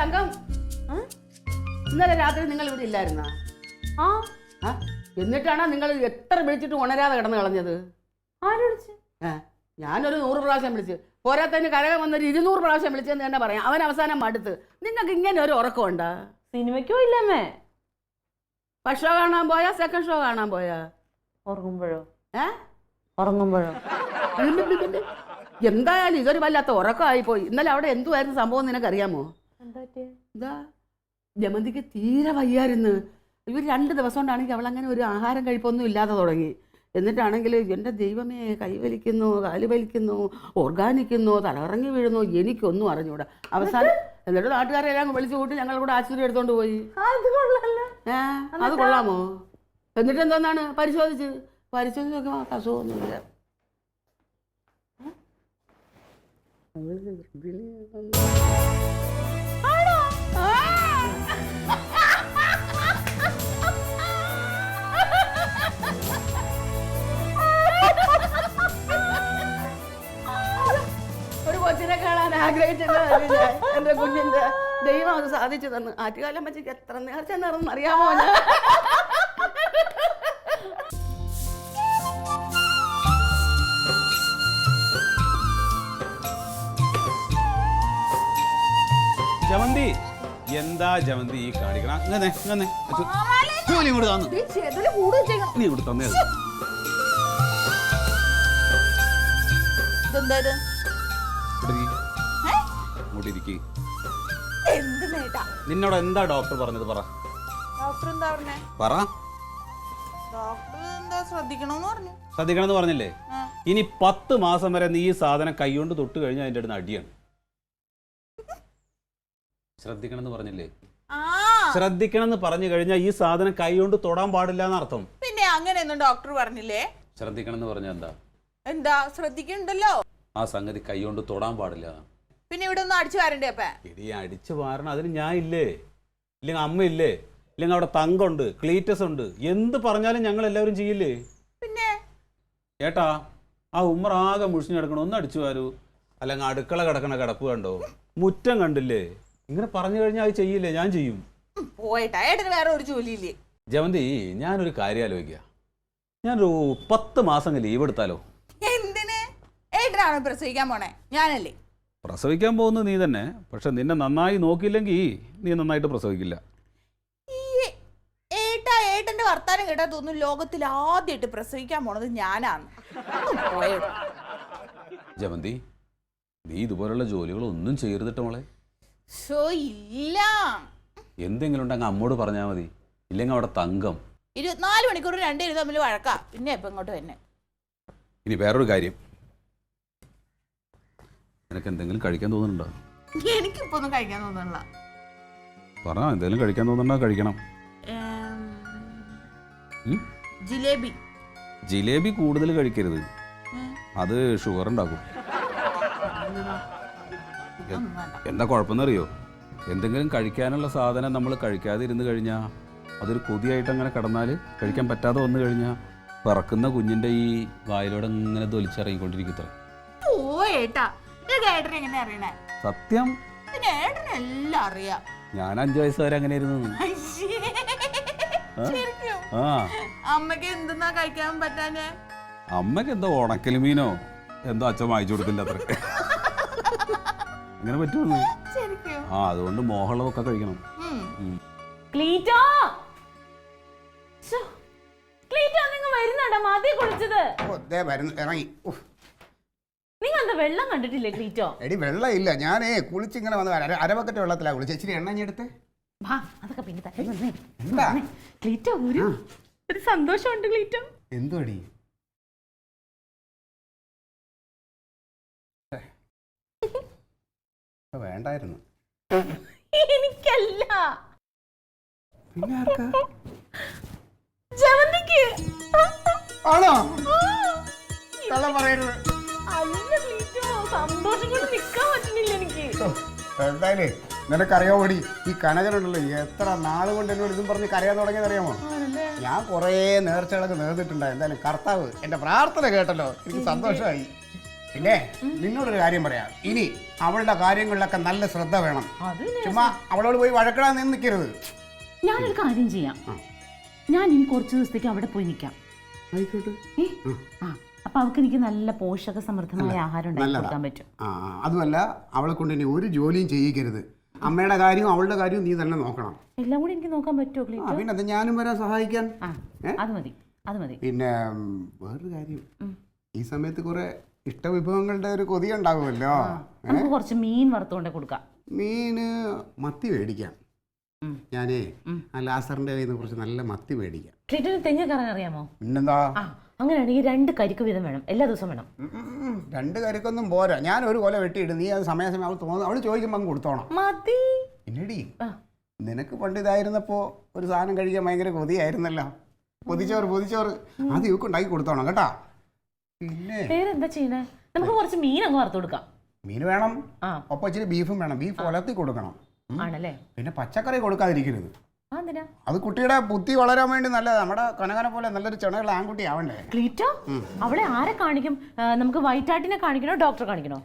തങ്കം, ഇന്നലെ രാത്രി നിങ്ങൾ ഇവിടെ ഇല്ലായിരുന്ന? എന്നിട്ടാണ് നിങ്ങൾ എത്ര വിളിച്ചിട്ട് ഉണരാതെ കിടന്ന് കളഞ്ഞത്? ഞാനൊരു 100 പ്രാവശ്യം വിളിച്ച്, പോരാത്തതിന് കരകം വന്നൊരു 200 പ്രാവശ്യം വിളിച്ചെന്ന് തന്നെ പറയാം. അവൻ അവസാനം മടുത്ത്. നിങ്ങൾക്ക് ഇങ്ങനെ ഒരു ഉറക്കമുണ്ടാ? സിനിമയ്ക്കോ ഇല്ലമ്മേ. ഫസ്റ്റ് ഷോ കാണാൻ പോയാ സെക്കൻഡ് ഷോ കാണാൻ പോയാ? ഉറങ്ങുമ്പോഴോ? ഉറങ്ങുമ്പോഴോ? എന്തായാലും ഇതൊരു വല്ലാത്ത ഉറക്കമായി പോയി. ഇന്നലെ അവിടെ എന്തുവായിരുന്നു സംഭവം നിനക്കറിയാമോ? എന്താ, ജമന്തിക്ക് തീരെ വയ്യായിരുന്നു. ഇവർ 2 ദിവസം കൊണ്ടാണെങ്കിൽ അവളങ്ങനെ ഒരു ആഹാരം കഴിപ്പൊന്നും ഇല്ലാതെ തുടങ്ങി. എന്നിട്ടാണെങ്കിൽ എൻ്റെ ദൈവമേ, കൈവലിക്കുന്നു, കാല് വലിക്കുന്നു, ഓർഗാനിക്കുന്നു, തലകറങ്ങി വീഴുന്നു, എനിക്കൊന്നും അറിഞ്ഞൂടാ. അവസാനം എന്നിട്ട് നാട്ടുകാരെല്ലാം വിളിച്ചു കൂട്ടി ഞങ്ങൾ കൂടെ ആശുപത്രി എടുത്തോണ്ട് പോയി. അത് കൊള്ളാമോ? എന്നിട്ട് എന്തോന്നാണ് പരിശോധിച്ച് നോക്കുമ്പോൾ അസുഖമൊന്നുമില്ല. ഒരു കൊച്ചിനെ കാണാൻ ആഗ്രഹിച്ചില്ല എന്റെ കുഞ്ഞിന്റെ. ദൈവം അത് സാധിച്ചു തന്നു. ആറ്റുകാലം പച്ചയ്ക്ക് എത്ര നേർച്ച നേർന്ന് അറിയാമോ? ജമന്തി, എന്താ ജമന്തി ഈ കാണിക്കണം? ജോലി ഇങ്ങോട്ട് തന്നു, നീ ഇവിടെ തന്നേ. നിന്നോട് എന്താ ഡോക്ടർ പറഞ്ഞത്? പറ. ശ്രദ്ധിക്കണമെന്ന് പറഞ്ഞില്ലേ? ഇനി 10 മാസം വരെ നീ ഈ സാധനം കൈകൊണ്ട് തൊട്ട് കഴിഞ്ഞാൽ അതിൻ്റെ അടുത്ത് അടിയാണ്. ശ്രദ്ധിക്കണമെന്ന് പറഞ്ഞില്ലേ? ശ്രദ്ധിക്കണമെന്ന് പറഞ്ഞു കഴിഞ്ഞാൽ ഈ സാധനം കൈകൊണ്ട് തൊടാൻ പാടില്ല എന്നർത്ഥം. പിന്നെ അങ്ങനെയൊന്നും ഡോക്ടർ പറഞ്ഞില്ലേ? ശ്രദ്ധിക്കണമെന്ന് പറഞ്ഞാൽ എന്താ ശ്രദ്ധിക്കണ്ടല്ലോ. ആ സംഗതി കൈകൊണ്ട് തൊടാൻ പാടില്ല. പിന്നെ ഇവിടെ ഒന്നും അടിച്ചു വാരണ്ടേ? ഇടി അടിച്ചു വാരണം, അതിന് ഞാൻ ഇല്ലേ, ഇല്ലെങ്കിൽ അമ്മ ഇല്ലേ, ഇല്ലെങ്കിൽ അവിടെ തങ്കുണ്ട്, ക്ലീറ്റസ് ഉണ്ട്, എന്ത് പറഞ്ഞാലും ഞങ്ങൾ എല്ലാവരും ചെയ്യില്ലേ? പിന്നെ ഏട്ടാ, ആ ഉമ്മർ ആകെ മുഷിഞ്ഞ് കിടക്കണം, ഒന്ന് അടിച്ചു വാരൂ. അല്ലെങ്കിൽ അടുക്കള കിടക്കണ കിടപ്പ് കണ്ടോ, മുറ്റം കണ്ടില്ലേ? ഇങ്ങനെ പറഞ്ഞു കഴിഞ്ഞാൽ അത് ചെയ്യില്ലേ? ഞാൻ ചെയ്യും. പോയിട്ടാ, ഏട്ടന് വേറെ ഒരു ജോലിയില്ലേ? ജമന്തി, ഞാനൊരു കാര്യം ആലോചിക്കുക. ഞാനൊരു 10 മാസം ലീവ് എടുത്താലോ? എന്തിന്? ഏട്ടനാണ് പ്രസവിക്കാൻ പോണേ, ഞാനല്ലേ? പ്രസവിക്കാൻ പോകുന്നത് നീ തന്നെ, പക്ഷെ നിന്നെ നന്നായി നോക്കിയില്ലെങ്കിൽ നീ നന്നായിട്ട് പ്രസവിക്കില്ല. ഏട്ടന്റെ വർത്താനം കേട്ടാ തോന്നുന്നു ലോകത്തിൽ ആദ്യമായിട്ട് പ്രസവിക്കാൻ പോണത് ഞാനാണ്. ജമന്തി, നീ ഇതുപോലുള്ള ജോലികളൊന്നും ചെയ്യരുതിട്ട് മോളെ. ഇല്ല, എന്തെങ്കിലും ഉണ്ടെങ്കിൽ അമ്മോട് പറഞ്ഞാൽ മതി, ഇല്ലെങ്കിൽ അവിടെ തങ്കം. 24 മണിക്കൂർ രണ്ടുപേരും തമ്മിൽ വഴക്കാം. പിന്നെ ഇപ്പൊ ഇങ്ങോട്ട് തന്നെ. ഇനി വേറൊരു കാര്യം, നിനക്ക് എന്തെങ്കിലും കഴിക്കാൻ തോന്നുന്നുണ്ടോ? എനിക്കിപ്പോ ഒന്നും കഴിക്കാൻ തോന്നുന്നില്ല. പറ, എന്തെങ്കിലും കഴിക്കാൻ തോന്നുന്നുണ്ടോ? കഴിക്കണം. ജിലേബി. ജിലേബി കൂടുതൽ കഴിക്കരുത്, അത് ഷുഗർ ഉണ്ടാക്കും. എന്താ കുഴപ്പമെന്നറിയോ? എന്തെങ്കിലും കഴിക്കാനുള്ള സാധനം നമ്മൾ കഴിക്കാതെ ഇരുന്ന് കഴിഞ്ഞാൽ അതൊരു കൊതിയായിട്ട് അങ്ങനെ കിടന്നാൽ, കഴിക്കാൻ പറ്റാതെ വന്നു കഴിഞ്ഞാൽ പിറക്കുന്ന കുഞ്ഞിൻ്റെ ഈ വായിലൂടെ ഇങ്ങനെ തൊലിച്ചിറങ്ങിക്കൊണ്ടിരിക്കത്ര. സത്യം, എല്ലാം അറിയാം. ഞാൻ 5 വയസ്സ് വരെ അങ്ങനെ ഇരുന്നു. അമ്മക്ക് എന്തെന്നാ കഴിക്കാൻ പറ്റാനേ? അമ്മക്ക് എന്തോ ഉണക്കൽ മീനോ എന്തോ അച്ഛൻ വായിച്ചു കൊടുക്കില്ല അത്ര. അങ്ങനെ പറ്റുള്ളൂ. അതുകൊണ്ട് മോഹമുള്ളതൊക്കെ കഴിക്കണം. നിങ്ങൾ വെള്ളം കണ്ടിട്ടില്ലേ ക്ലീറ്റോ? എടി വെള്ളം ഇല്ല, ഞാനേ കുളിച്ചിങ്ങനെ വന്ന് അരബക്കറ്റ് വെള്ളത്തിലാ കുളിച്ച്. ഇച്ചിരി എണ്ണ എടുത്ത്. അതൊക്കെ പിന്നെ ക്ലീറ്റോ, ഒരു സന്തോഷമുണ്ട് ക്ലീറ്റോ. എന്തുവാടി? വേണ്ടായിരുന്നു. എനിക്കല്ല, പിന്നെ ആർക്കാ? ജമന്തിക്ക്. ആണോ? കള്ളം പറയരുത്. സന്തോഷം കൊണ്ട് നിൽക്കാൻ പറ്റുന്നില്ല എനിക്ക്. എന്തായാലും നിനക്കറിയാമോടി, ഈ കനകനുണ്ടല്ലോ എത്ര നാള് കൊണ്ട് എന്നോട് ഇതും പറഞ്ഞ് കരയാൻ തുടങ്ങിയത് അറിയാമോ? ഞാൻ കുറേ നേർച്ചകളൊക്കെ നേർന്നിട്ടുണ്ടായി. എന്തായാലും കർത്താവ് എന്റെ പ്രാർത്ഥന കേട്ടല്ലോ, എനിക്ക് സന്തോഷമായി. പിന്നെ നിന്നോടൊരു കാര്യം പറയാം, ഇനി അവളുടെ കാര്യങ്ങളിലൊക്കെ നല്ല ശ്രദ്ധ വേണം. ചുമ്മാ അവളോട് പോയി വഴക്കിടാൻ നിന്ന് നിൽക്കരുത്. ഞാനൊരു കാര്യം ചെയ്യാം, ഞാൻ ഇനി കുറച്ച് ദിവസത്തേക്ക് അവിടെ പോയി നിൽക്കാം. ആയിക്കോട്ടെ. അപ്പൊ അവർക്ക് എനിക്ക് നല്ല പോഷക സമൃദ്ധമായ ആഹാരം ഉണ്ടാക്കി കൊടുക്കാൻ പറ്റും. അതുമല്ല, അവളെ കൊണ്ട് ഇനി ഒരു ജോലിയും ചെയ്യിക്കരുത്. അമ്മയുടെ കാര്യവും അവളുടെ കാര്യവും നീ തന്നെ നോക്കണം. എല്ലാം കൂടി എനിക്ക് നോക്കാൻ പറ്റുമോ? പിന്നെ അത് ഞാനും വരാൻ സഹായിക്കാൻ. അത് മതി, അത് മതി. പിന്നെ വേറൊരു കാര്യം, ഈ സമയത്ത് കുറെ ഇഷ്ടവിഭവങ്ങളുടെ ഒരു കൊതി ഉണ്ടാകുമല്ലോ. നമുക്ക് കുറച്ച് മീൻ വറുത്തുകൊണ്ടേ കൊടുക്കാം. മീന് മത്തി മേടിക്കാം. ഞാനേ ആ ലാസറിന്റെ കയ്യിൽ നിന്ന് കുറച്ച് നല്ല മത്തി മേടിക്കാം. തെങ്ങ് കറങ്ങാൻ അറിയാമോ? പിന്നെന്താ? അങ്ങനെയാണെങ്കിൽ 2 കരിക്ക് വീതം വേണം, എല്ലാ ദിവസവും വേണം. 2 കരിക്കൊന്നും പോരാ, ഞാൻ ഒരു കൊല വെട്ടിയിട്ട് നീ അത് സമയാസമയം അവൾ തോന്നുന്നു അവള് ചോദിക്കുമ്പോൾ അങ്ങ് കൊടുത്തോണം. മതി. പിന്നീടി നിനക്ക് പണ്ട് ഇതായിരുന്നപ്പോ ഒരു സാധനം കഴിക്കാൻ ഭയങ്കര കൊതിയായിരുന്നല്ലോ, പൊതിച്ചോറ് അത് ഇവക്ക് ഉണ്ടാക്കി കൊടുത്തോണം കേട്ടാ. പിന്നെ വേറെന്താ ചെയ്യണേ? നമുക്ക് കുറച്ച് മീൻ അങ്ങ് വറുത്ത് കൊടുക്കാം. മീൻ വേണം, ഒപ്പം ഇച്ചിരി ബീഫും വേണം. ബീഫ് ഒലത്തി കൊടുക്കണം. ആണല്ലേ? പിന്നെ പച്ചക്കറി കൊടുക്കാതിരിക്കരുത്. അതെന്തിനാ? അത് കുട്ടിയുടെ ബുദ്ധി വളരാൻ വേണ്ടി നല്ലത്. നമ്മുടെ കനകനെ പോലെ നല്ലൊരു ചെണയുള്ള ആൺകുട്ടി ആവണ്ടേ. ക്ലീറ്റോ, അവളെ ആരെ കാണിക്കും? നമുക്ക് വൈറ്റാട്ടിനെ കാണിക്കണോ ഡോക്ടറെ കാണിക്കണോ?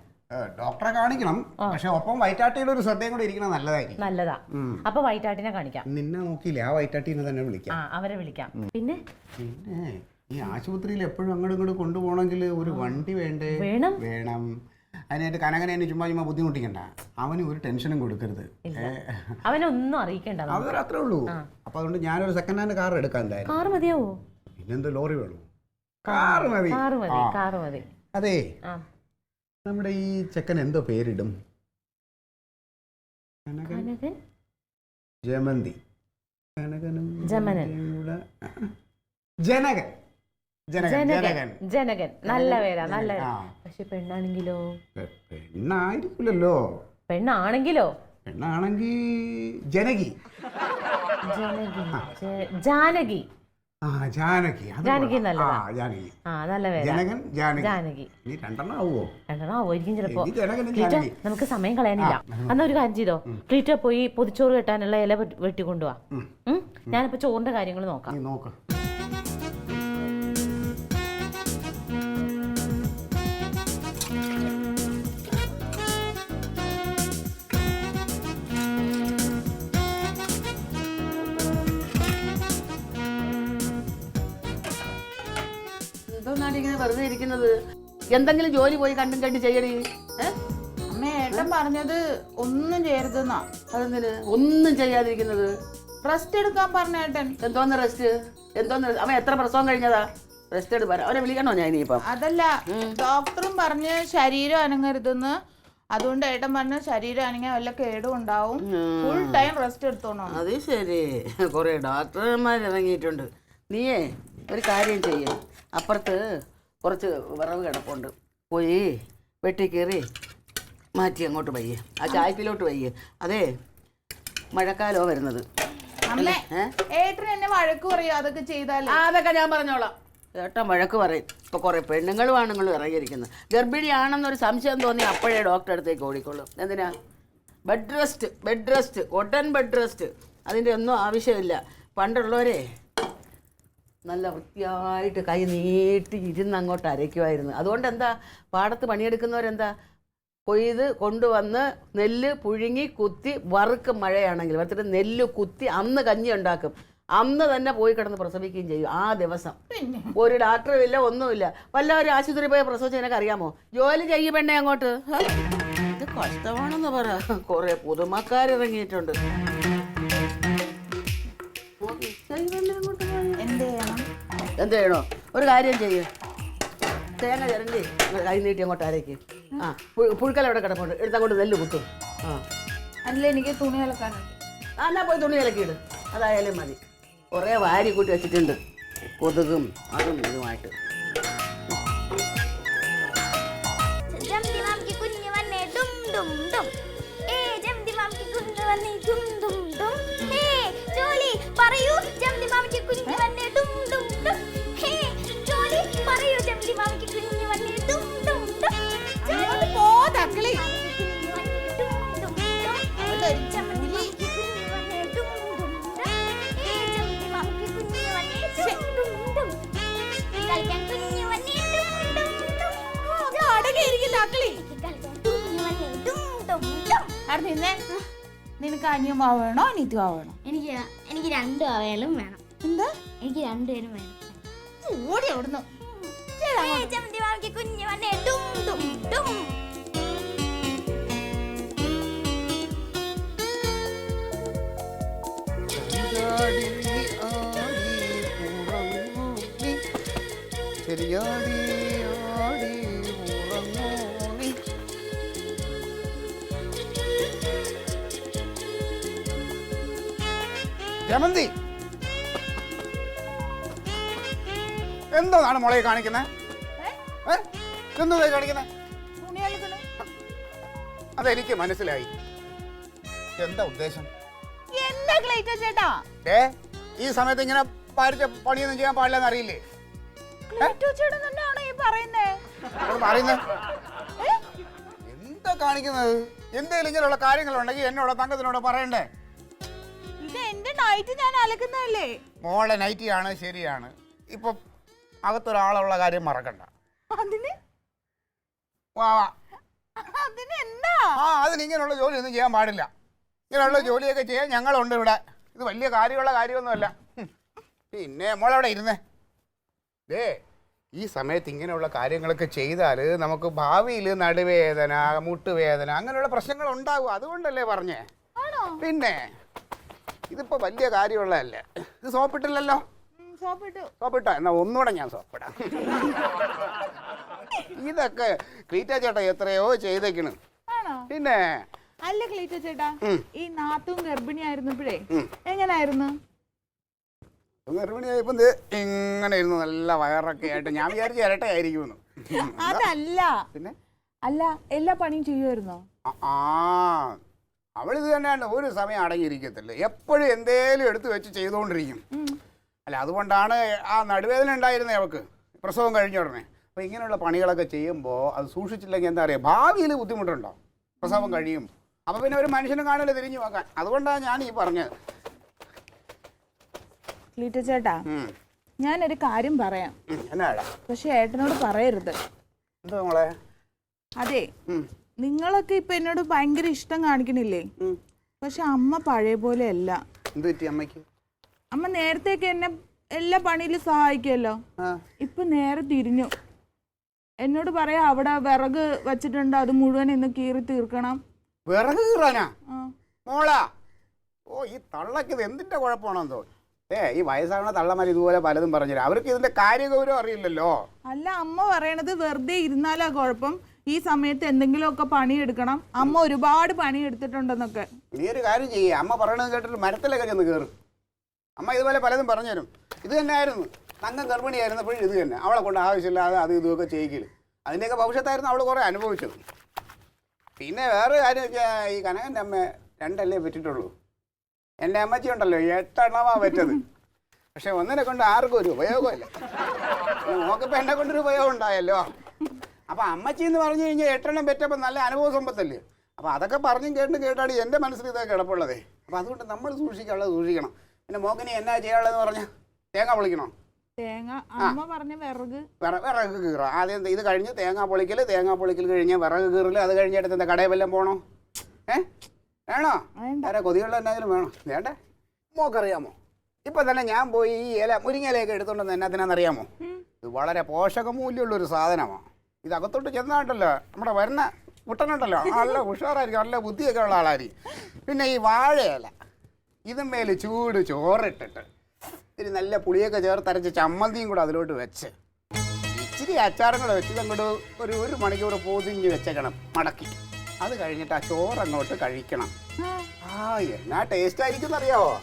ഡോക്ടറെ കാണിക്കണം, പക്ഷെ ഒപ്പം വൈറ്റാട്ടിയുടെ ഒരു ശ്രദ്ധയും കൂടെ ഇരിക്കണം, നല്ലതായിരിക്കും. നല്ലതാ. അപ്പൊ വൈറ്റാട്ടിനെ കാണിക്കാം. നിന്നെ നോക്കിയില്ലേ, ആ വൈറ്റാട്ടിനെ തന്നെ വിളിക്കാം. അവരെ വിളിക്കാം. പിന്നെ ഈ ആശുപത്രിയിൽ എപ്പോഴും അങ്ങോട്ടും ഇങ്ങോട്ട് കൊണ്ടുപോകണമെങ്കിൽ ഒരു വണ്ടി വേണ്ടേ? വേണം. അതിനായിട്ട് കനകനെ ചുമ്മാ ബുദ്ധിമുട്ടിക്കണ്ട. അവന് ഒരു ടെൻഷനും കൊടുക്കരുത്. അവനൊന്നും അറിയിക്കണ്ട. അത്രേ ഉള്ളൂ. അപ്പൊ അതുകൊണ്ട് ഞാനൊരു സെക്കൻഡ് ഹാൻഡ് കാർ എടുക്കാൻ. എന്തായാലും കാർ മതിയാവോ? പിന്നെന്തോ ലോറി വേണോ? കാറ് മതി. അതെ, നമ്മുടെ ഈ ചെക്കൻ എന്തോ പേരിടും? ജമന്തി. ജനകൻ. നല്ല പേരാ, നല്ല. പക്ഷെ പെണ്ണാണെങ്കിലോ? പെണ്ണായിരിക്കില്ലല്ലോ. പെണ്ണാണെങ്കിലോ? പെണ്ണാണെങ്കിൽ ജനകി. ജാനകി. ജാനകി നല്ലതാ. നല്ല പേരാ. ജാനകി. രണ്ടെണ്ണം ആവുമായിരിക്കും ചിലപ്പോ. നമുക്ക് സമയം കളയാനില്ല. എന്നാ ഒരു കാര്യം ചെയ്തോ, ക്ലീറ്റോ പോയി പൊതിച്ചോറ് കെട്ടാനുള്ള ഇല വെട്ടിക്കൊണ്ടുപോവാ. ഞാനിപ്പോ ചോറിന്റെ കാര്യങ്ങൾ നോക്കാം. ഇങ്ങനെ വെറുതെ ഇരിക്കുന്നത്? എന്തെങ്കിലും ജോലി പോയി കണ്ടും കണ്ട് ചെയ്യണേ. അമ്മ ഏട്ടൻ പറഞ്ഞത് ഒന്നും ചെയ്യരുതെന്നാ. അതെന്തിന് ഒന്നും ചെയ്യാതിരിക്കുന്നത്? റെസ്റ്റ് എടുക്കാൻ പറഞ്ഞ ഏട്ടൻ. എന്തോന്ന് റെസ്റ്റ്? അവൻ എത്ര പ്രസവം കഴിഞ്ഞതാ? റെസ്റ്റ് എടുക്കാൻ അവനെ വിളിക്കണോ ഞാൻ ഇനിയിപ്പം? അതല്ല, ഡോക്ടറും പറഞ്ഞ് ശരീരം അനങ്ങരുതെന്ന്. അതുകൊണ്ട് ഏട്ടൻ പറഞ്ഞ ശരീരം അനങ്ങിയ വല്ല കേടും ഉണ്ടാവും, ഫുൾ ടൈം റെസ്റ്റ് എടുത്തോണം. അത് ശരി, കുറെ ഡോക്ടർമാർ ഇറങ്ങിയിട്ടുണ്ട്. നീയേ ഒരു കാര്യം ചെയ്യേ, അപ്പുറത്ത് കുറച്ച് വിറവ് കിടപ്പുണ്ട്, പോയി വെട്ടി കയറി മാറ്റി അങ്ങോട്ട് വയ്യേ, ആ ചായപ്പിലോട്ട് വയ്യേ. അതെ, മഴക്കാലോ വരുന്നത്. ഏട്ടൻ എന്നെ വഴക്ക് പറയും അതൊക്കെ ചെയ്താൽ. അതൊക്കെ ഞാൻ പറഞ്ഞോളാം. ഏട്ടൻ വഴക്ക് പറയും. ഇപ്പൊ കുറെ പെണ്ണുങ്ങളും ആണുങ്ങളും ഇറങ്ങിയിരിക്കുന്നത്. ഗർഭിണിയാണെന്നൊരു സംശയം തോന്നി അപ്പോഴേ ഡോക്ടറെ അടുത്തേക്ക് ഓടിക്കൊള്ളും. എന്തിനാ? ബെഡ് റെസ്റ്റ്, ഒട്ടൻ ബെഡ് റെസ്റ്റ്. അതിൻ്റെ ഒന്നും ആവശ്യമില്ല. പണ്ടുള്ളവരെ നല്ല വൃത്തിയായിട്ട് കൈ നീട്ടി ഇരുന്ന് അങ്ങോട്ട് അരയ്ക്കുമായിരുന്നു. അതുകൊണ്ട് എന്താ, പാടത്ത് പണിയെടുക്കുന്നവരെന്താ, കൊയ്ത് കൊണ്ടുവന്ന് നെല്ല് പുഴുങ്ങി കുത്തി വറുക്കും. മഴയാണെങ്കിൽ വറുത്തിട്ട് നെല്ല് കുത്തി അന്ന് കഞ്ഞി ഉണ്ടാക്കും. അന്ന് തന്നെ പോയി കിടന്ന് പ്രസവിക്കുകയും ചെയ്യും. ആ ദിവസം ഒരു ഡാക്ടറും ഇല്ല, ഒന്നുമില്ല. വല്ലവരും ആശുപത്രി പോയി പ്രസവിച്ച് നിനക്ക് അറിയാമോ? ജോലി ചെയ്യപ്പെണ്ണേ അങ്ങോട്ട്. ഇത് കഷ്ടമാണെന്ന് പറ. കുറെ പുതുമക്കാരിറങ്ങിയിട്ടുണ്ട്. എന്ത് ചെയ്യണോ? ഒരു കാര്യം ചെയ്യ്, തേങ്ങ ചിരണ്ടി കൈ നീട്ടി അങ്ങോട്ട് അരയ്ക്ക്. പുഴുക്കല അവിടെ കിടപ്പുണ്ട്, എടുത്തങ്ങോട്ട് നെല്ല് കുത്തും. അല്ല, എനിക്ക് തുണി അലക്കാനുണ്ട്. എന്നാ പോയി തുണി അലക്കിയിട്, അതായാലും മതി. കുറേ വാരി കൂട്ടി വെച്ചിട്ടുണ്ട്, കൊതുകും അതും ഇതുമായിട്ട്. അടങ്ങിയിരിക്കും. നക്കിളി അവിടെ നിന്നേ. നിനക്ക് അനിയമാവ് വേണോ അനിയത്തിമാവ് വേണോ? എനിക്ക് രണ്ടു അവകളും വേണം. എന്താ? എനിക്ക് രണ്ടുപേരും വേണം. ഓടി അവിടുന്ന്. കുഞ്ഞു വന്നെ ഡും ഡും ഡും. ജമന്തി എന്താണ് മോളെ കാണിക്കുന്നത്? എന്താ കാണിക്കുന്നത്? തുണി അലക്കണ്. അതെനിക്ക് മനസ്സിലായി. എന്താ ഉദ്ദേശം? എന്താ ക്ലീറ്റോ ചേട്ടാ? ഈ സമയത്ത് ഇങ്ങനെ പാരിച്ച പണിയൊന്നും ചെയ്യാൻ പാടില്ലെന്ന് അറിയില്ലേ? ക്ലീറ്റോ ചേട്ടൻ തന്നെയാണോ ഈ പറയുന്നേ? എന്താ കാണിക്കുന്നത്? എന്തെങ്കിലും ഇങ്ങനെയുള്ള കാര്യങ്ങളുണ്ടെങ്കിൽ എന്നോട് തങ്കത്തിനോട് പറയണ്ടേ? ഇത് എന്റെ നൈറ്റ് ഞാൻ അലക്കുന്നതല്ലേ? മോളെ നൈറ്റിയാണ്, ശരിയാണ്. ഇപ്പൊ അകത്തൊരാളുള്ള കാര്യം മറക്കണ്ട. അതിന് എന്താ? അതിന് ഇങ്ങനെയുള്ള ജോലി ഒന്നും ചെയ്യാൻ പാടില്ല. ഇങ്ങനെയുള്ള ജോലിയൊക്കെ ചെയ്യാൻ ഞങ്ങളുണ്ട് ഇവിടെ. ഇത് വലിയ കാര്യമുള്ള കാര്യമൊന്നുമല്ല. പിന്നെ മോളവിടെ ഇരുന്നേ. ഈ സമയത്ത് ഇങ്ങനെയുള്ള കാര്യങ്ങളൊക്കെ ചെയ്താൽ നമുക്ക് ഭാവിയിൽ നടുവേദന, മുട്ടുവേദന അങ്ങനെയുള്ള പ്രശ്നങ്ങൾ ഉണ്ടാകും. അതുകൊണ്ടല്ലേ പറഞ്ഞേ. പിന്നെ ഇതിപ്പോ വലിയ കാര്യമുള്ളതല്ലേ. ഇത് സോപ്പിട്ടില്ലല്ലോ? സോപ്പിട്ടോ? എന്നാ ഒന്നുകൂടെ ഞാൻ സോപ്പിടാം. ഇതൊക്കെ ക്ലീറ്റോ ചേട്ടാ എത്രയോ ചെയ്തേക്കണ്. പിന്നെ അല്ല ക്ലീറ്റോ ചേട്ടാ, ഈ നാത്തും ഗർഭിണിയായിരുന്നപ്പോഴേ എങ്ങനായിരുന്നു? ഗർഭിണിയായപ്പോ ഇങ്ങനെ ഇരുന്നു, നല്ല വയറൊക്കെ ആയിട്ട്. ഞാൻ വിചാരിച്ചു ഇരട്ടയായിരിക്കുമെന്ന്. അതല്ല. പിന്നെ അല്ല, എല്ലാ പണിയും ചെയ്യുമായിരുന്നോ? അവളിത് തന്നെയാണ്. ഒരു സമയം അടങ്ങിയിരിക്കത്തില്ല, എപ്പോഴും എന്തേലും എടുത്ത് വെച്ച് ചെയ്തുകൊണ്ടിരിക്കും. അല്ല, അതുകൊണ്ടാണ് ആ നടുവേദന ഉണ്ടായിരുന്നേ അവൾക്ക് പ്രസവം കഴിഞ്ഞ ഉടനെ. അപ്പോൾ ഇങ്ങനെയുള്ള പണികളൊക്കെ ചെയ്യുമ്പോൾ അത് സൂക്ഷിച്ചില്ലെങ്കിൽ എന്താ പറയുക, ഭാവിയിൽ ബുദ്ധിമുട്ടുണ്ടോ പ്രസവം കഴിയും. അപ്പോൾ പിന്നെ ഒരു മനുഷ്യനും കാണില്ല തിരിഞ്ഞു നോക്കാൻ. അതുകൊണ്ടാണ് ഞാൻ ഈ പറഞ്ഞത്. ക്ലീറ്റോ ചേട്ടാ, ഞാനൊരു കാര്യം പറയാം. എന്നാടാ? പക്ഷെ ഏട്ടനോട് പറയരുത്. എന്താ മോളെ? അതെ, നിങ്ങളൊക്കെ ഇപ്പൊ എന്നോട് ഭയങ്കര ഇഷ്ടം കാണിക്കണില്ലേ? പക്ഷെ അമ്മ പഴയ പോലെ അല്ല. എന്ത് പറ്റി അമ്മയ്ക്ക്? അമ്മ നേരത്തേക്ക് എന്നെ എല്ലാ പണിയിലും സഹായിക്കുമല്ലോ. ഇപ്പൊ നേരെ തിരിഞ്ഞു. എന്നോട് പറയാ അവിടെ വിറക് വെച്ചിട്ടുണ്ട്, അത് മുഴുവൻ ഇന്ന് കീറി തീർക്കണം. വിറക് കീറാനാ മോളാ? ഓ, ഈ തള്ളക്ക് ഇത് എന്തിന്റെ കുഴപ്പമാണെന്ന് തോന്നുന്നു. ഈ വയസ്സാകുന്ന തള്ളമാർ ഇതുപോലെ പലതും പറഞ്ഞു. അവർക്ക് ഇതിന്റെ കാര്യഗൗരവം അറിയില്ലല്ലോ. അല്ല, അമ്മ പറയണത് വെറുതെ ഇരുന്നാലാ കുഴപ്പം, ഈ സമയത്ത് എന്തെങ്കിലുമൊക്കെ പണിയെടുക്കണം. അമ്മ ഒരുപാട് പണി എടുത്തിട്ടുണ്ടെന്നൊക്കെ. നീ ഒരു കാര്യം ചെയ്യേ, അമ്മ പറയണത് കേട്ടിട്ട് മരത്തിലൊക്കെ ചെന്ന് കയറും. അമ്മ ഇതുപോലെ പലതും പറഞ്ഞു തരും. ഇത് തന്നെ ആയിരുന്നു തങ്കം ഗർഭിണിയായിരുന്നപ്പോഴും ഇത് തന്നെ. അവളെ കൊണ്ട് ആവശ്യമില്ലാതെ അത് ഇതുമൊക്കെ ചെയ്യിക്കില്ല. അതിൻ്റെയൊക്കെ ഭവിഷ്യത്തായിരുന്നു അവൾ കുറേ അനുഭവിച്ചത്. പിന്നെ വേറൊരു കാര്യം വെച്ചാൽ ഈ കനകൻ്റെ അമ്മ രണ്ടല്ലേ പറ്റിയിട്ടുള്ളൂ. എൻ്റെ അമ്മച്ചി ഉണ്ടല്ലോ 8 എണ്ണമാണ് പറ്റത്. പക്ഷെ ഒന്നിനെ കൊണ്ട് ആർക്കും ഒരു ഉപയോഗമില്ല. നോക്കിപ്പോൾ എന്നെ കൊണ്ടൊരു ഉപയോഗം ഉണ്ടായല്ലോ. അപ്പോൾ അമ്മച്ചി എന്ന് പറഞ്ഞു കഴിഞ്ഞാൽ 8 എണ്ണം പറ്റപ്പോൾ നല്ല അനുഭവ സമ്പത്തല്ലേ. അപ്പോൾ അതൊക്കെ പറഞ്ഞും കേട്ടാണ് എൻ്റെ മനസ്സിൽ ഇതൊക്കെ കിടപ്പുള്ളത്. അപ്പോൾ അതുകൊണ്ട് നമ്മൾ സൂക്ഷിക്കാനുള്ളത് സൂക്ഷിക്കണം. പിന്നെ മോക്കിനി എന്നാ ചെയ്യാനുള്ളതെന്ന് പറഞ്ഞാൽ തേങ്ങ പൊളിക്കണോ? തേങ്ങ അമ്മ പറഞ്ഞ വിറക് കീറാം. ആദ്യം ഇത് കഴിഞ്ഞ് തേങ്ങ പൊളിക്കൽ കഴിഞ്ഞ് വിറക് കീറൽ, അത് കഴിഞ്ഞിട്ട് എന്താ കടയിൽ വല്ലതും പോകണോ? വേണോ? വേറെ കൊതിയുള്ള എന്നാലും വേണോ? വേണ്ടേ? മോക്കറിയാമോ, ഇപ്പം തന്നെ ഞാൻ പോയി ഈ മുരിങ്ങ ഇലയൊക്കെ എടുത്തോണ്ടെന്ന് എന്നതിനാണെന്നറിയാമോ? ഇത് വളരെ പോഷകമൂല്യമുള്ളൊരു സാധനമാണ്. ഇത് അകത്തോട്ട് ചെന്നാണ്ടല്ലോ നമ്മുടെ വരുന്ന കുട്ടനുണ്ടല്ലോ നല്ല ഉഷാറായിരിക്കും, നല്ല ബുദ്ധിയൊക്കെ ഉള്ള ആളായിരിക്കും. പിന്നെ ഈ വാഴയില ഇതും മേൽ ചൂട് ചോറിട്ടിട്ട് ഇത്തിരി നല്ല പുളിയൊക്കെ ചേർത്തരച്ച് ചമ്മന്തിയും കൂടെ അതിലോട്ട് വെച്ച് ഇച്ചിരി അച്ചാറും കൂടെ വെച്ച് അങ്ങോട്ട് ഒരു മണിക്കൂർ പൊതിഞ്ഞ് വെച്ചേക്കണം മടക്കി. അത് കഴിഞ്ഞിട്ട് ആ ചോറങ്ങോട്ട് കഴിക്കണം. എന്നാ ടേസ്റ്റ് ആയിരിക്കും എന്നറിയാവോ?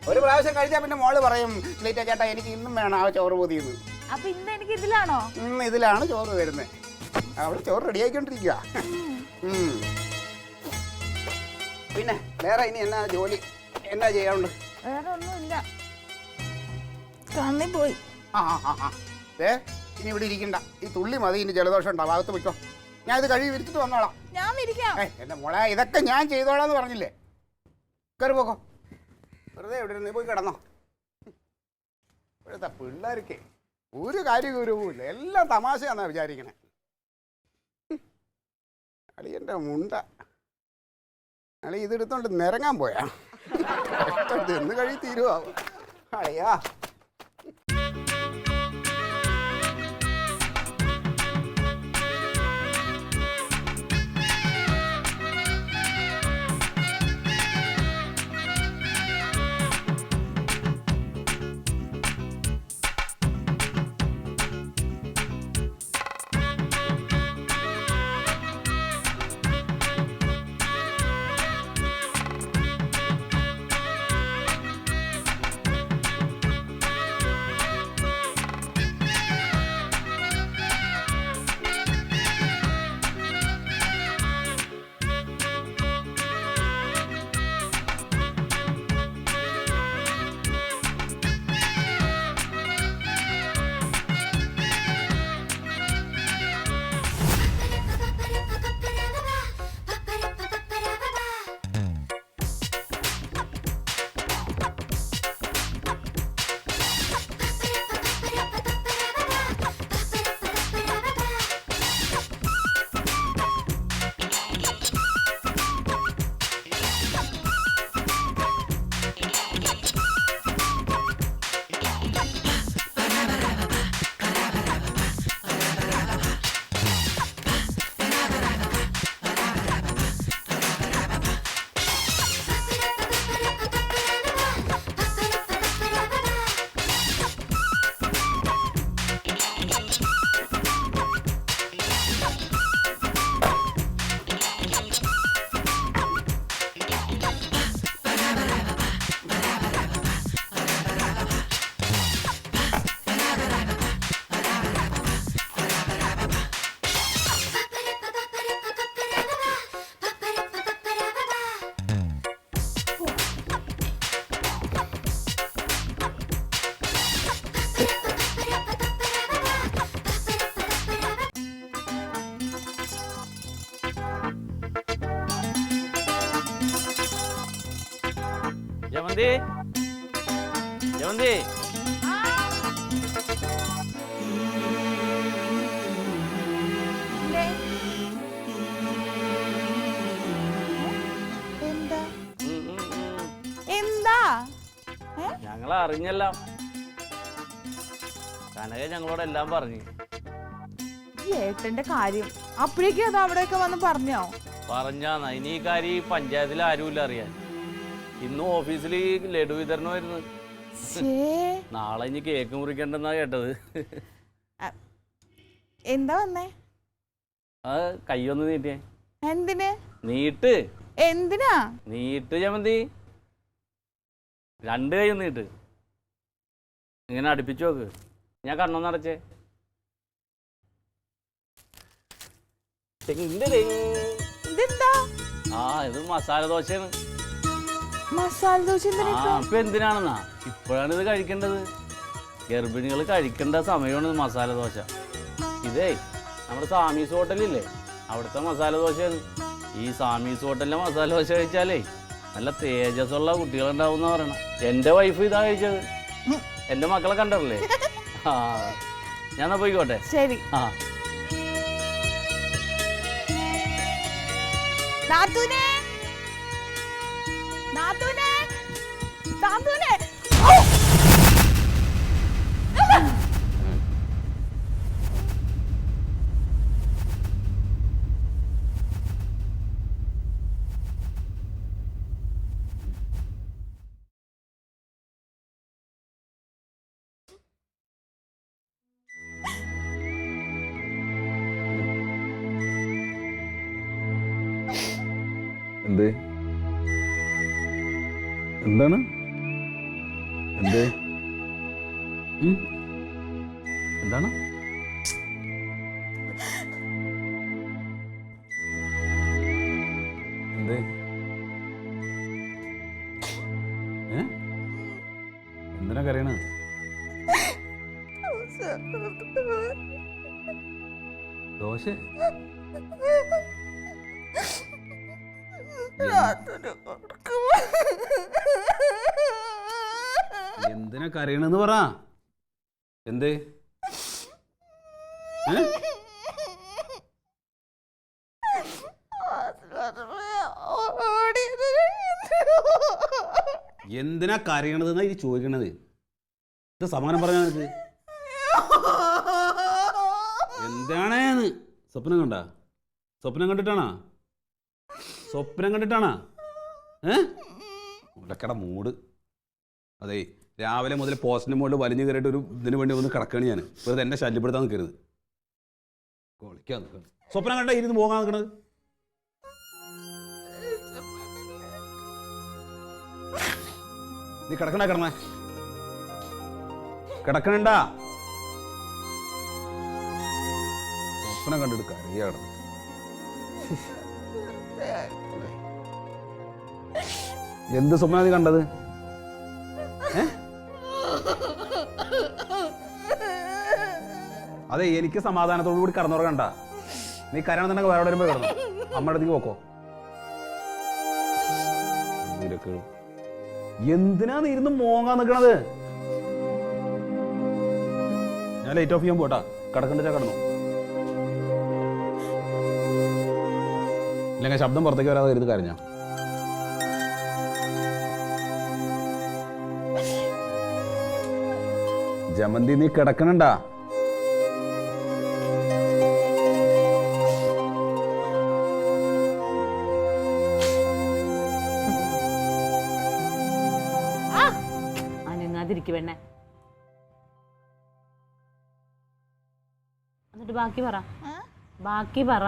ഒരു പ്രാവശ്യം കഴിച്ചാൽ പിന്നെ മോള് പറയും, ക്ലീറ്റോ ചേട്ടാ എനിക്ക് ഇന്നും വേണം ആ ചോറ് പൊതിയുന്നു. അപ്പൊ ഇന്ന് എനിക്ക് ഇതിലാണോ? ഇതിലാണ് ചോറ് വരുന്നത്. അവിടെ ചോറ് റെഡി ആയിക്കൊണ്ടിരിക്കുക. പിന്നെ വേറെ ഇനി എന്നാ ജോലി എന്നാ ചെയ്യാറുണ്ട്? വേറെ ഒന്നുമില്ല, കണ്ണി പോയി. ഇനി ഇവിടെ ഇരിക്കണ്ട, ഈ തുള്ളി മതി. ഇനി ജലദോഷം ഉണ്ടാവും, അകത്ത് പോയിക്കോ. ഞാൻ ഇത് കഴിവ് വിരിച്ചിട്ട് വന്നോളാം. ഞാൻ വിരിക്കാം. എന്റെ മോളെ, ഇതൊക്കെ ഞാൻ ചെയ്തോളാന്ന് പറഞ്ഞില്ലേ. കയറി പോക്കോ, വെറുതെ എവിടെ ഇരുന്ന് പോയി കിടന്നോ. ഇപ്പോഴത്തെ പിള്ളേർക്ക് ഒരു കാര്യഗൗരവവും ഇല്ല, എല്ലാം തമാശയാണെന്നാ വിചാരിക്കണേ. അളിയൻ്റെ മുണ്ട. അളി ഇതെടുത്തോണ്ട് നിരങ്ങാൻ പോയാ? എന്ന് കഴി തീരുവാ അളിയാ. ജമന്തി ജമന്തി എന്താ എന്താ ഞങ്ങൾ അറിഞ്ഞല്ല. കനക ഞങ്ങളോടെല്ലാം പറഞ്ഞു. ഈ ഏട്ടന്റെ കാര്യം അപ്പോഴേക്കും അത് അവിടെയൊക്കെ വന്ന് പറഞ്ഞോ? പറഞ്ഞാന്ന ഇനി ഈ കാര്യം ഈ പഞ്ചായത്തിൽ ആരുമില്ല അറിയാൻ. ഇന്ന് ഓഫീസിൽ ലഡു വിതരണമായിരുന്നു. നാളെ ഇനി കേക്ക് മുറിക്കണ്ടെന്നാ കേട്ടത്. എന്താ വന്നേ? അത് കൈയൊന്ന് നീട്ടിയേ. എന്തിന് നീട്ട്? എന്തിനാ നീട്ട് ജമന്തി, രണ്ട് കൈ നീട്ട്. ഇങ്ങനെ അടുപ്പിച്ചു നോക്ക്. ഞാൻ കണ്ണൊന്ന് അടച്ചേ. ഇതെന്താ? ആ ഇത് മസാല ദോശയാണ്. മസാല ദോശ ഇപ്പൊ എന്തിനാണെന്നാ? ഇപ്പോഴാണ് ഇത് കഴിക്കേണ്ടത്. ഗർഭിണികൾ കഴിക്കേണ്ട സമയമാണ് മസാല ദോശ. ഇതേ നമ്മുടെ സാമീസ് ഹോട്ടലില്ലേ, അവിടുത്തെ മസാല ദോശയാണ്. ഈ സാമീസ് ഹോട്ടലിലെ മസാല ദോശ കഴിച്ചാലേ നല്ല തേജസ്സുള്ള കുട്ടികളുണ്ടാവും എന്നാ പറയണം. എൻ്റെ വൈഫ് ഇതാ കഴിച്ചത്. എൻ്റെ മക്കളെ കണ്ടല്ലേ? ആ ഞാൻ പോയിക്കോട്ടെ. ശരി. ആ നാത്തൂനെ, നാത്തൂനെ, നാത്തൂനെ. എന്ത്? എന്താണ്? എന്ത്? എന്താണ്? എന്ത്? എന്തിനാ കരയണ? ദോശ? എന്തിനാ കരയണെന്ന് പറ. എന്ത്? എന്തിനാ കരയണതെന്നാ ഇത് ചോദിക്കണത്? ഇത് സമാനം പറഞ്ഞാ നിനക്ക് എന്താണേന്ന്? സ്വപ്നം കണ്ടാ? സ്വപ്നം കണ്ടിട്ടാണാ? ഉലക്കട മൂട്. അതെ, രാവിലെ മുതൽ പോസ്റ്റിന് മുകളിൽ വലിഞ്ഞു കയറിയിട്ട് ഒരു ഇതിന് വേണ്ടി ഒന്ന് കിടക്കണ ഞാൻ. വെറുതെ എന്നെ ശല്യപ്പെടുത്താൻ നിൽക്കരുത്. കൊളിക്കാൻ നിൽക്കണം. സ്വപ്നം കണ്ട ഇരുന്ന് പോകാൻ നിൽക്കണത്. നീ കിടക്കണേ കിടക്കണണ്ടാ. സ്വപ്നം കണ്ടിട്ട് കരയാ കിടന്നു. എന്ത് സ്വപ്ന നീ കണ്ടത്? അതെ, എനിക്ക് സമാധാനത്തോടു കൂടി കടന്നുറങ്ങണ്ട. നീ കരണമെന്നുണ്ടെങ്കിൽ വേറെ വരുമ്പോ കിടന്നു. അമ്മയുടെ അടുത്തേക്ക് പോക്കോ. എന്തിനാ നീ ഇരുന്ന് മോങ്ങാൻ നിൽക്കണത്? ഞാൻ ലൈറ്റ് ഓഫ് ചെയ്യാൻ പോട്ടാ. കിടക്കണ്ട കിടന്നു. ഇല്ലെങ്കിൽ ശബ്ദം പുറത്തേക്ക് വരാതെ കരുത് കരഞ്ഞ. ജമന്തി നീ കിടക്കണണ്ടാ. അനങ്ങാതിരിക്കുവെണ്ണ. എന്നിട്ട് ബാക്കി പറ.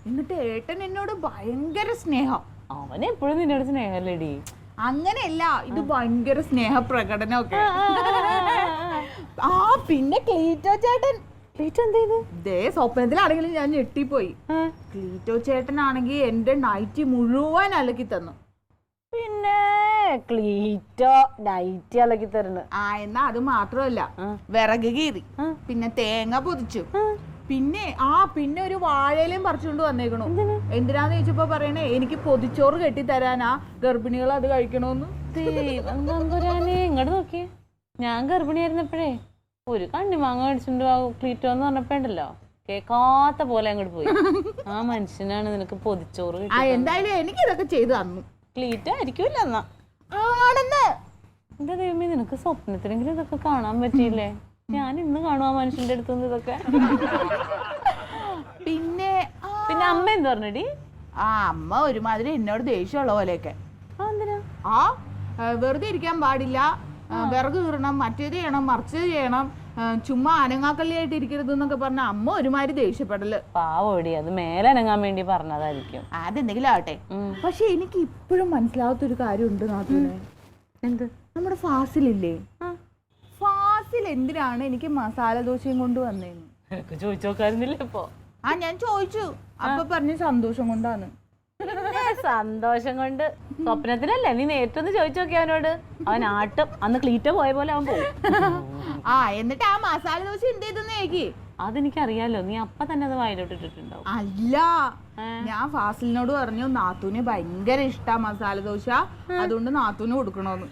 എന്നിട്ട് ഏട്ടൻ എന്നോട് ഭയങ്കര സ്നേഹം. അവൻ എപ്പോഴും നിന്നോട് സ്നേഹല്ലേടി? അങ്ങനെയല്ല, ഇത് ഭയങ്കര സ്നേഹ പ്രകടനമൊക്കെ. പിന്നെ ക്ലീറ്റോ ചേട്ടൻ ദേ സ്വപ്നത്തിലാണെങ്കിലും ഞാൻ ഞെട്ടിപ്പോയി. ക്ലീറ്റോ ചേട്ടനാണെങ്കിൽ എന്റെ നൈറ്റി മുഴുവൻ അലക്കി തന്നു. പിന്നെ ക്ലീറ്റോ നൈറ്റി അലക്കി തരുന്നു. എന്നാ അത് മാത്രമല്ല, വിറക് കീറി, പിന്നെ തേങ്ങ പൊതിച്ചു, പിന്നെ ഒരു വാഴയിലും പറിച്ചുകൊണ്ട് വന്നേക്കണു. എന്തിനാന്ന് ചോദിച്ചപ്പോ പറയണേ, എനിക്ക് പൊതിച്ചോറ് കെട്ടിത്തരാനാ, ഗർഭിണികൾ അത് കഴിക്കണോന്ന്. ഇങ്ങോട്ട് നോക്കിയേ, ഞാൻ ഗർഭിണിയായിരുന്നപ്പോഴേ ഒരു കണ്ണിമാങ്ങ മേടിച്ചിട്ട് ക്ലീറ്റോ എന്ന് പറഞ്ഞപ്പോ ഉണ്ടല്ലോ, കേക്കാത്ത പോലെ അങ്ങോട്ട് പോയി. ആ മനുഷ്യനാണ് നിനക്ക് പൊതിച്ചോറ്. എന്തായാലും എനിക്ക് ഇതൊക്കെ ചെയ്തു തന്നു. ക്ലീറ്റോ ആയിരിക്കൂല എന്നാ. എന്റെ ദൈവമേ, നിനക്ക് സ്വപ്നത്തിലെങ്കിലും ഇതൊക്കെ കാണാൻ പറ്റിയില്ലേ? ഞാൻ ഇന്ന് കാണും ആ മനുഷ്യന്റെ അടുത്തുനിന്ന് ഇതൊക്കെ. പിന്നെ അമ്മ എന്ത് പറഞ്ഞടി? അമ്മ ഒരുമാതിരി എന്നോട് ദേഷ്യമുള്ള പോലെയൊക്കെ. വെറുതെ ഇരിക്കാൻ പാടില്ല, വിറക് കീറണം, മറ്റേത് ചെയ്യണം, മറിച്ചത് ചെയ്യണം, ചുമ്മാ അനങ്ങാക്കള്ളിയായിട്ട് ഇരിക്കരുത് എന്നൊക്കെ പറഞ്ഞ അമ്മ ഒരുമാതിരി ദേഷ്യപ്പെടല്. പാവോടി, അത് മേലനങ്ങാൻ വേണ്ടി പറഞ്ഞതായിരിക്കും. അതെന്തെങ്കിലും ആവട്ടെ. പക്ഷെ എനിക്ക് ഇപ്പോഴും മനസ്സിലാവാത്തൊരു കാര്യമുണ്ട് നാട്ടില്. എന്ത്? നമ്മുടെ ഫാസിലില്ലേ, ഫാസിൽ എന്തിനാണ് എനിക്ക് മസാല ദോശയും കൊണ്ട് വന്നേന്ന് ചോദിച്ചു നോക്കാറുന്നില്ല ഇപ്പൊ? ഞാൻ ചോദിച്ചു. അപ്പൊ പറഞ്ഞു സന്തോഷം കൊണ്ടാണ്. സന്തോഷം കൊണ്ട്? സ്വപ്നത്തിലല്ലേ? നീ നേരിട്ടൊന്ന് ചോദിച്ചു നോക്കി അവനോട്. അവൻ ആട്ടും. അന്ന് ക്ലീറ്റോ പോയ പോലെ അവൻ പോകും. എന്നിട്ട് ആ മസാല ദോശ എന്ത് ചെയ്തെന്ന് ചോദിക്കി. അതെനിക്കറിയാലോ, നീ അപ്പൊ തന്നെ അത് വായിലോട്ടിട്ടുണ്ടാവും. അല്ല, ഞാൻ ഫാസിലിനോട് പറഞ്ഞു നാത്തൂന് ഭയങ്കര ഇഷ്ടാ മസാല ദോശ, അതുകൊണ്ട് നാത്തൂന് കൊടുക്കണോന്ന്.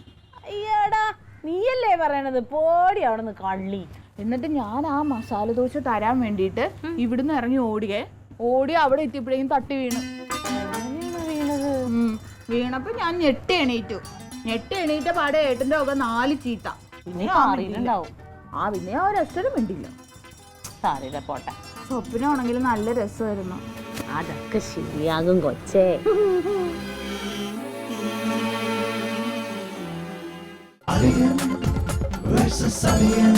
അയ്യടാ, നീയല്ലേ പറയണത്? പോടി അവിടെ നിന്ന് കള്ളി. എന്നിട്ട് ഞാൻ ആ മസാല ദോശ തരാൻ വേണ്ടിയിട്ട് ഇവിടുന്ന് ഇറങ്ങി ഓടി അവിടെ എത്തിയപ്പോഴേക്കും തട്ടി വീണു. വീണപ്പോ ഞാൻ ഞെട്ടി എണീറ്റ പാടെ ഏട്ടന്റെ ഒക്കെ 4 ചീത്ത. പിന്നെ മാറിയിട്ടുണ്ടാവും. പിന്നെ ആ ഒരു അക്ഷരം വേണ്ടില്ല. സാരില്ല, പോട്ടെ. സ്വപ്നമാണെങ്കിൽ നല്ല രസമായിരുന്നു. അതൊക്കെ ശരിയാകും കൊച്ചേ. Versus Alien.